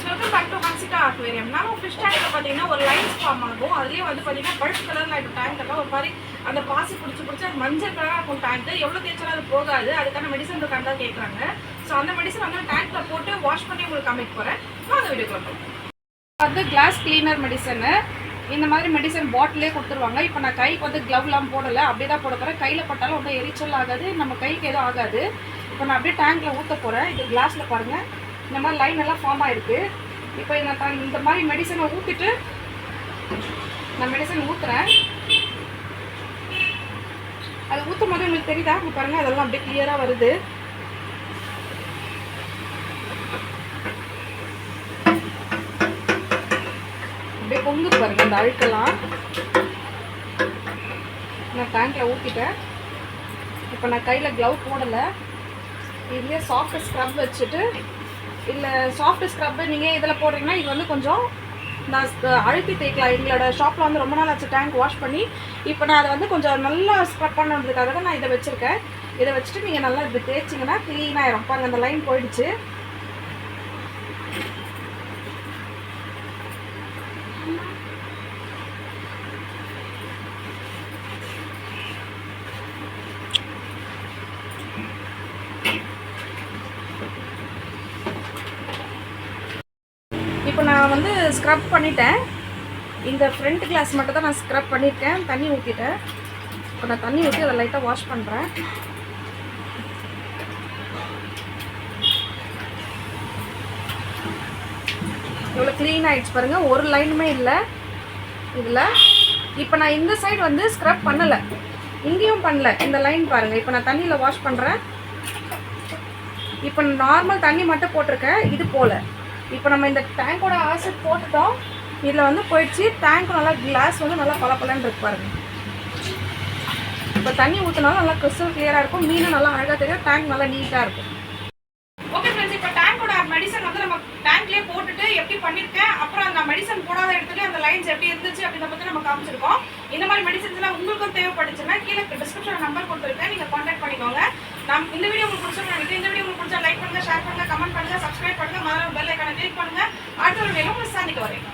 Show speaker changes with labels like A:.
A: Friends, welcome back to Hansika aquarium. நம்ம fish டேங்க்ல பார்த்தீங்கன்னா ஒரு லைன்ஸ் ஃபார்ம் ஆகும். அதுலேயே வந்து பார்த்தீங்கன்னா பழுப்பு கலரில் இப்போ டேங்க் எல்லாம் ஒரு மாதிரி அந்த பாசி பிடிச்சி அது மஞ்சள் கலராக இருக்கும் டேங்க். எவ்வளோ தேய்ச்சாலும் அது போகாது. அதுக்கான மெடிசன் இருக்காண்டா கேட்குறாங்க. ஸோ அந்த மெடிசன் வந்து டேங்க்கில் போட்டு வாஷ் பண்ணி உங்களுக்கு காமிக்க போகிறேன். நான் அந்த வீடியோக்குள்ள போகிறேன். அது கிளாஸ் கிளீனர் மெடிசனு. இந்த மாதிரி மெடிசன் பாட்டிலே கொடுத்துருவாங்க. இப்போ நான் கைக்கு வந்து க்ளவ்லாம் போடலை, அப்படியே தான் போட போகிறேன். கையில் பட்டாலும் ஒன்றும் எரிச்சல் ஆகாது, நம்ம கைக்கு எதுவும் ஆகாது. இப்போ நான் அப்படியே டேங்க்கில் ஊற்ற போகிறேன். இது கிளாஸில் பாருங்கள், இந்த மாதிரி லைன் எல்லாம் ஃபார்ம் ஆகிருக்கு. இப்போ நான் இந்த மாதிரி மெடிசனை ஊற்றிட்டு நான் மெடிசன் ஊற்றுறேன். அது ஊற்றும் போது உங்களுக்கு தெரியுதா? இப்போ பாருங்கள், அதெல்லாம் அப்படியே கிளியராக வருது. அப்படியே பொங்கு பாருங்கள் அந்த அழுக்கெல்லாம். நான் டேங்கில் ஊற்றிட்டேன். இப்போ நான் கையில் க்ளவ் போடலை. இதுலேயே சாஃப்ட் ஸ்க்ரப் வச்சுட்டு, இல்லை சாஃப்ட் ஸ்க்ரப்பு நீங்கள் இதில் போடுறீங்கன்னா இது வந்து கொஞ்சம் நான் அழுத்தி தேய்க்கலாம். எங்களோட ஷாப்பில் வந்து ரொம்ப நாள் ஆச்சு டேங்க் வாஷ் பண்ணி. இப்போ நான் அதை வந்து கொஞ்சம் நல்லா ஸ்க்ரப் பண்ணுறதுக்காக தான் நான் இதை வச்சுருக்கேன். இதை வச்சுட்டு நீங்கள் நல்லா இப்படி தேய்ச்சிங்கன்னா க்ளீனாகிடும். பாருங்கள், அந்த லைன் போயிடுச்சு. இப்போ நான் வந்து ஸ்க்ரப் பண்ணிட்டேன். இந்த ஃப்ரண்ட் கிளாஸ் மட்டும் தான் நான் ஸ்க்ரப் பண்ணியிருக்கேன். தண்ணி ஊற்றிட்டேன். இப்போ நான் தண்ணி ஊற்றி அதை லைட்டாக வாஷ் பண்ணுறேன். எவ்வளோ க்ளீன் ஆகிடுச்சு பாருங்கள், ஒரு லைனுமே இல்லை இதில். இப்போ நான் இந்த சைடு வந்து ஸ்க்ரப் பண்ணலை, இங்கேயும் பண்ணல. இந்த லைன் பாருங்கள். இப்போ நான் தண்ணியில் வாஷ் பண்ணுறேன். இப்போ நார்மல் தண்ணி மட்டும் போட்டிருக்கேன், இது போல். இப்போ நம்ம இந்த டேங்கோட ஆசிட் போட்டுட்டோம். இதில் வந்து போயிடுச்சு. டேங்க் நல்லா கிளாஸ் வந்து நல்லா பளபளன்னு இருக்கு பாருங்க. இப்போ தண்ணி ஊற்றினாலும் நல்லா கிறிஸ்டல் கிளியராக இருக்கும். மீனும் நல்லா அழகாக தெரியும். டேங்க் நல்லா நீட்டாக இருக்கும். ஓகே ஃப்ரெண்ட்ஸ், இப்போ டேங்கோட மெடிசன் வந்து நம்ம டேங்க்லேயே போட்டுட்டு எப்படி பண்ணியிருக்கேன், அப்புறம் அந்த மெடிசன் போடாத இடத்துல அந்த லைன்ஸ் எப்படி இருந்துச்சு அப்படின்றத பற்றி நம்ம காமிச்சிருக்கோம். இந்த மாதிரி மெடிசன்ஸ்லாம் உங்களுக்கும் தேவைப்பட்டுச்சுன்னா கீழே டிஸ்கிரிப்ஷன் நம்பர் கொடுத்துருக்கேன், நீங்கள் கான்டாக்ட் பண்ணிக்கோங்க. இந்த வீடியோ உங்களுக்கு பிடிச்சிருக்கேன் நினைக்கிறேன். இந்த வீடியோ உங்களுக்கு பிடிச்சா லைக் பண்ணுங்கள், ஷேர் பண்ணுங்கள், கமெண்ட் பண்ணுங்கள், சப்ஸ்கிரைப் பண்ணுங்கள், மறக்காம பெல் ஐகானை கிளிக் பண்ணுங்கள். அடுத்த ஒரு வீடியோவில் உங்களை சந்திக்க வரேன்.